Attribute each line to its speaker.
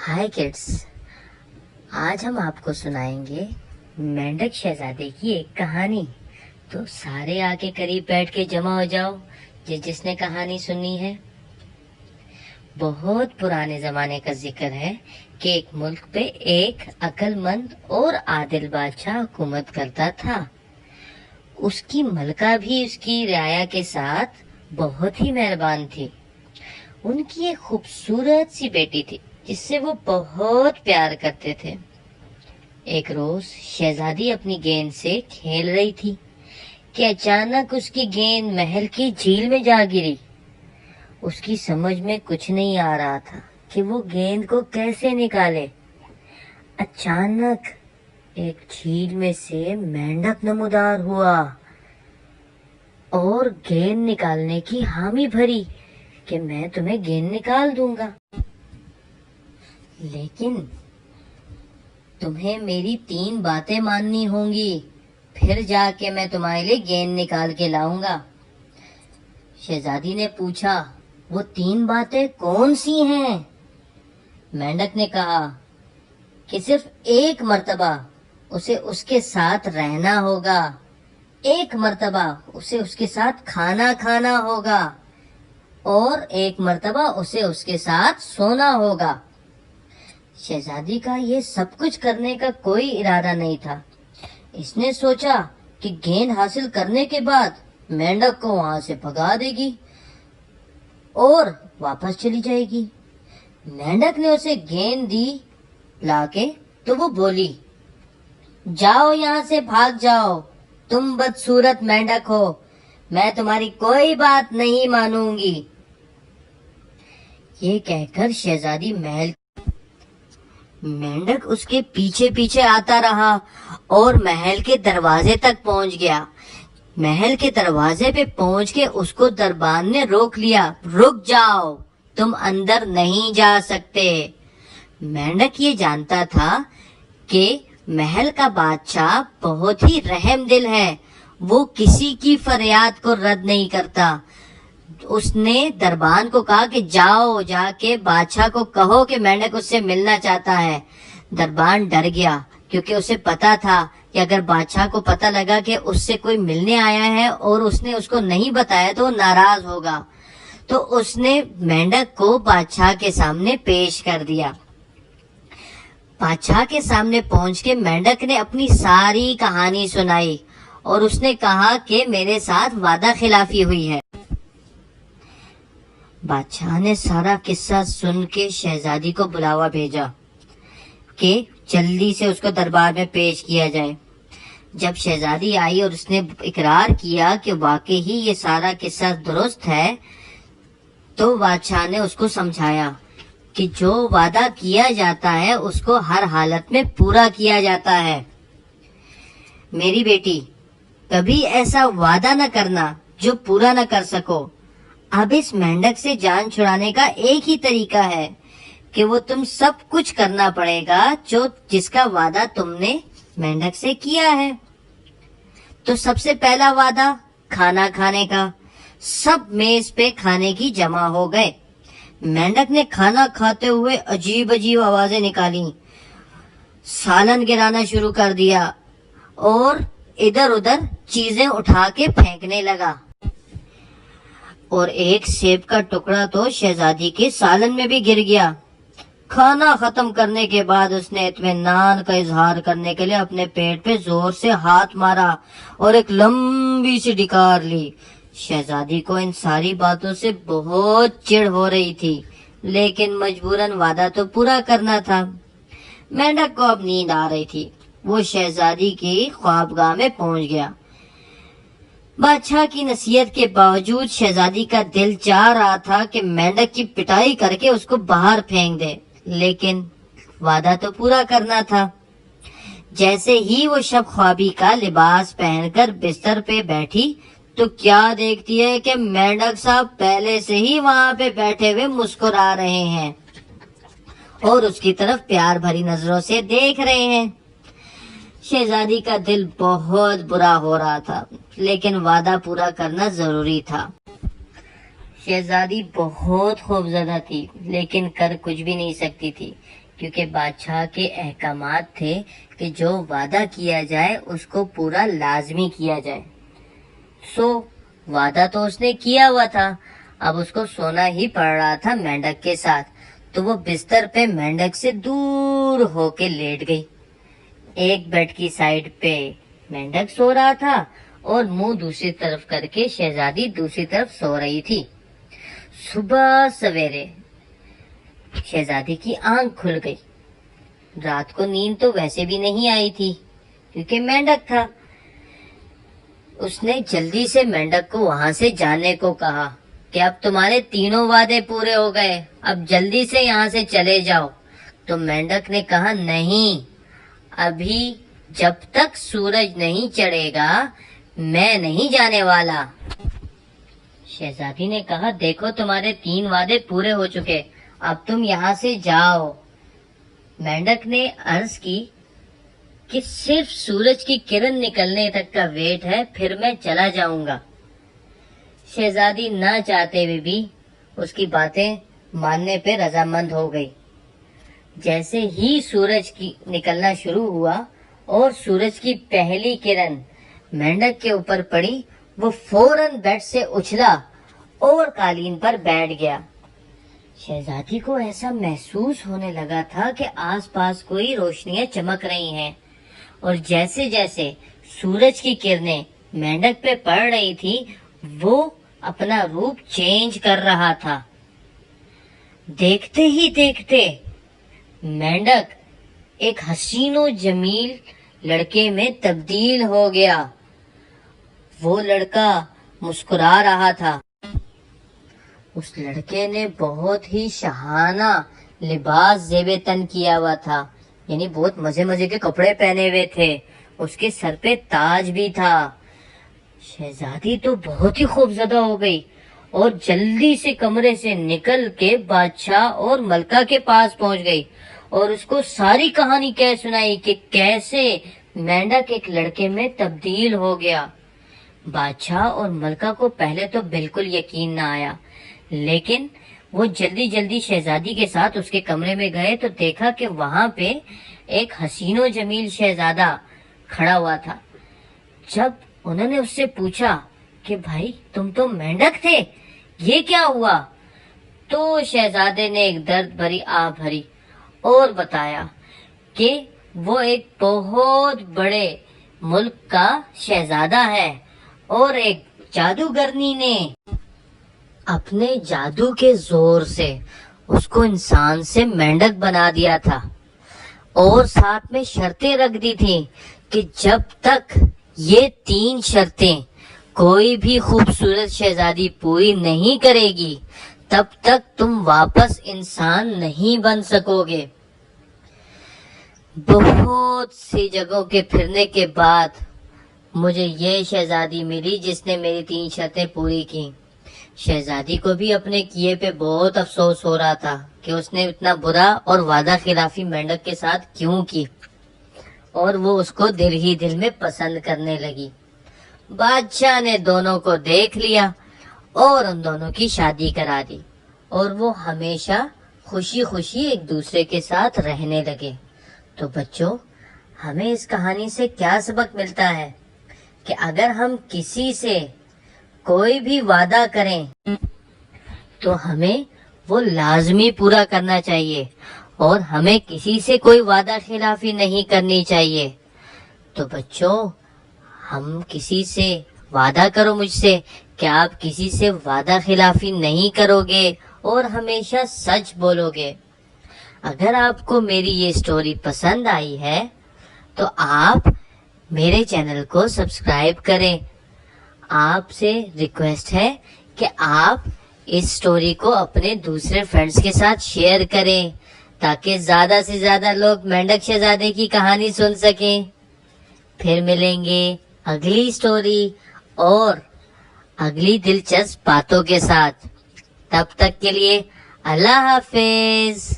Speaker 1: हाय kids, आज हम आपको सुनाएंगे मेंढक शहजादे की एक कहानी। तो सारे आके करीब बैठ के जमा हो जाओ जिसने कहानी सुननी है। बहुत पुराने जमाने का जिक्र है कि एक मुल्क पे एक अक्लमंद और आदिल बादशाह हुकूमत करता था। उसकी मलका भी उसकी रियाया के साथ बहुत ही मेहरबान थी। उनकी एक खूबसूरत सी बेटी थी जिससे वो बहुत प्यार करते थे। एक रोज शहजादी अपनी गेंद से खेल रही थी कि अचानक उसकी गेंद महल की झील में जा गिरी। उसकी समझ में कुछ नहीं आ रहा था कि वो गेंद को कैसे निकाले। अचानक एक झील में से मेंढक नमूदार हुआ और गेंद निकालने की हामी भरी कि मैं तुम्हें गेंद निकाल दूंगा, लेकिन तुम्हें मेरी 3 बातें माननी होंगी, फिर जाके मैं तुम्हारे लिए गेंद निकाल के लाऊंगा। शहजादी ने पूछा, वो 3 बातें कौन सी हैं? मेंढक ने कहा कि सिर्फ एक मर्तबा उसे उसके साथ रहना होगा, एक मर्तबा उसे उसके साथ खाना खाना होगा और एक मर्तबा उसे उसके साथ सोना होगा। शहजादी का ये सब कुछ करने का कोई इरादा नहीं था। इसने सोचा कि गेंद हासिल करने के बाद मेंढक को वहां से भगा देगी और वापस चली जाएगी। मेंढक ने उसे गेंद दी लाके तो वो बोली, जाओ यहाँ से, भाग जाओ, तुम बदसूरत मेंढक हो, मैं तुम्हारी कोई बात नहीं मानूंगी। ये कहकर शहजादी मेंढक उसके पीछे पीछे आता रहा और महल के दरवाजे तक पहुंच गया। महल के दरवाजे पे पहुंच के उसको दरबान ने रोक लिया। रुक जाओ, तुम अंदर नहीं जा सकते। मेंढक ये जानता था कि महल का बादशाह बहुत ही रहम दिल है, वो किसी की फरियाद को रद्द नहीं करता। उसने दरबान को कहा कि जाओ, जाके बादशाह को कहो कि मेंढक उससे मिलना चाहता है। दरबान डर गया क्योंकि उसे पता था कि अगर बादशाह को पता लगा कि उससे कोई मिलने आया है और उसने उसको नहीं बताया तो नाराज होगा। तो उसने मेंढक को बादशाह के सामने पेश कर दिया। बादशाह के सामने पहुंच के मेंढक ने अपनी सारी कहानी सुनाई और उसने कहा कि मेरे साथ वादा खिलाफी हुई है। बादशाह ने सारा किस्सा सुन के शहजादी को बुलावा भेजा कि जल्दी से उसको दरबार में पेश किया जाए। जब शहजादी आई और उसने इकरार किया कि वाकई ही ये सारा किस्सा दुरुस्त है, तो बादशाह ने उसको समझाया कि जो वादा किया जाता है उसको हर हालत में पूरा किया जाता है। मेरी बेटी, कभी ऐसा वादा न करना जो पूरा न कर सको। अब इस मेंढक से जान छुड़ाने का एक ही तरीका है कि वो तुम सब कुछ करना पड़ेगा जो जिसका वादा तुमने मेंढक से किया है। तो सबसे पहला वादा खाना खाने का। सब मेज पे खाने की जमा हो गए। मेंढक ने खाना खाते हुए अजीब अजीब आवाजें निकाली, सालन गिराना शुरू कर दिया और इधर उधर चीजें उठा के फेंकने लगा और एक सेब का टुकड़ा तो शहजादी के सालन में भी गिर गया। खाना खत्म करने के बाद उसने इत्मीनान का इजहार करने के लिए अपने पेट पे जोर से हाथ मारा और एक लंबी सी डिकार ली। शहजादी को इन सारी बातों से बहुत चिढ़ हो रही थी, लेकिन मजबूरन वादा तो पूरा करना था। मेंढक को अब नींद आ रही थी। वो शहजादी की ख्वाबगाह में पहुंच गया। बादशाह की नसीहत के बावजूद शहजादी का दिल चाह रहा था कि मेंढक की पिटाई करके उसको बाहर फेंक दे, लेकिन वादा तो पूरा करना था। जैसे ही वो शब ख्वाबी का लिबास पहनकर बिस्तर पे बैठी तो क्या देखती है कि मेंढक साहब पहले से ही वहां पे बैठे हुए मुस्कुरा रहे हैं और उसकी तरफ प्यार भरी नजरों से देख रहे हैं। शहजादी का दिल बहुत बुरा हो रहा था, लेकिन वादा पूरा करना जरूरी था। शहजादी बहुत खौफजदा थी, लेकिन कर कुछ भी नहीं सकती थी کیونکہ بادشاہ کے احکامات تھے کہ جو وعدہ کیا جائے اس کو پورا لازمی کیا جائے. سو وعدہ تو اس نے کیا ہوا تھا، اب اس کو سونا ہی پڑ رہا تھا مینڈک کے ساتھ. تو وہ بستر پہ مینڈک سے دور ہو کے لیٹ گئی. ایک بیڈ کی سائیڈ پہ مینڈک سو رہا تھا اور منہ دوسری طرف کر کے شہزادی دوسری طرف سو رہی تھی. صبح سویرے شہزادی کی آنکھ کھل گئی. رات کو نیند تو ویسے بھی نہیں آئی تھی کیونکہ مینڈک تھا. اس نے جلدی سے مینڈک کو وہاں سے جانے کو کہا کہ اب تمہارے تینوں وعدے پورے ہو گئے، اب جلدی سے یہاں سے چلے جاؤ. تو مینڈک نے کہا نہیں، ابھی جب تک سورج نہیں چڑھے گا میں نہیں جانے والا. شہزادی نے کہا دیکھو تمہارے 3 وعدے پورے ہو چکے، اب تم یہاں سے جاؤ. مینڈک نے عرض کی کہ صرف سورج کی کرن نکلنے تک کا ویٹ ہے، پھر میں چلا جاؤں گا. شہزادی نہ چاہتے ہوئے بھی اس کی باتیں ماننے پہ رضامند ہو گئی. جیسے ہی سورج کی نکلنا شروع ہوا اور سورج کی پہلی کرن مینڈک کے اوپر پڑی، وہ فوراً بیڈ سے اچھلا اور قالین پر بیٹھ گیا. شہزادی کو ایسا محسوس ہونے لگا تھا کہ آس پاس کوئی روشنیاں چمک رہی ہیں، اور جیسے جیسے سورج کی کرنیں مینڈک پہ پڑ رہی تھی وہ اپنا روپ چینج کر رہا تھا. دیکھتے ہی دیکھتے مینڈک ایک حسین و جمیل لڑکے میں تبدیل ہو گیا. وہ لڑکا مسکرا رہا تھا. اس لڑکے نے بہت ہی شاہانہ لباس زیب تن کیا ہوا تھا، یعنی بہت مزے مزے کے کپڑے پہنے ہوئے تھے. اس کے سر پہ تاج بھی تھا. شہزادی تو بہت ہی خوفزدہ ہو گئی اور جلدی سے کمرے سے نکل کے بادشاہ اور ملکہ کے پاس پہنچ گئی اور اس کو ساری کہانی کہہ سنائی کہ کیسے مینڈک ایک لڑکے میں تبدیل ہو گیا. بادشاہ اور ملکہ کو پہلے تو بالکل یقین نہ آیا، لیکن وہ جلدی جلدی شہزادی کے ساتھ اس کے کمرے میں گئے تو دیکھا کہ وہاں پہ ایک حسین و جمیل شہزادہ کھڑا ہوا تھا. جب انہوں نے اس سے پوچھا کہ بھائی تم تو مینڈک تھے، یہ کیا ہوا؟ تو شہزادے نے ایک درد بھری آہ بھری اور بتایا کہ وہ ایک بہت بڑے ملک کا شہزادہ ہے اور ایک جادوگرنی نے اپنے جادو کے زور سے اس کو انسان سے مینڈک بنا دیا تھا اور ساتھ میں شرطیں رکھ دی تھی کہ جب تک یہ 3 شرطیں کوئی بھی خوبصورت شہزادی پوری نہیں کرے گی تب تک تم واپس انسان نہیں بن سکو گے. بہت سی جگہوں کے پھرنے کے بعد مجھے یہ شہزادی ملی جس نے میری 3 شرطیں پوری کی. شہزادی کو بھی اپنے کیے پہ بہت افسوس ہو رہا تھا کہ اس نے اتنا برا اور وعدہ خلافی مینڈک کے ساتھ کیوں کی، اور وہ اس کو دل ہی دل میں پسند کرنے لگی. بادشاہ نے دونوں کو دیکھ لیا اور ان دونوں کی شادی کرا دی اور وہ ہمیشہ خوشی خوشی ایک دوسرے کے ساتھ رہنے لگے. تو بچوں، ہمیں اس کہانی سے کیا سبق ملتا ہے کہ اگر ہم کسی سے کوئی بھی وعدہ کریں تو ہمیں وہ لازمی پورا کرنا چاہیے اور ہمیں کسی سے کوئی وعدہ خلافی نہیں کرنی چاہیے. تو بچوں، ہم کسی سے وعدہ کرو مجھ سے کہ آپ کسی سے وعدہ خلافی نہیں کرو گے اور ہمیشہ سچ بولو گے. اگر آپ کو میری یہ سٹوری پسند آئی ہے تو آپ میرے چینل کو سبسکرائب کریں. آپ سے ریکویسٹ ہے کہ آپ اس سٹوری کو اپنے دوسرے فرینڈز کے ساتھ شیئر کریں تاکہ زیادہ سے زیادہ لوگ مینڈک شہزادے کی کہانی سن سکیں. پھر ملیں گے اگلی سٹوری اور اگلی دلچسپ باتوں کے ساتھ. تب تک کے لیے اللہ حافظ.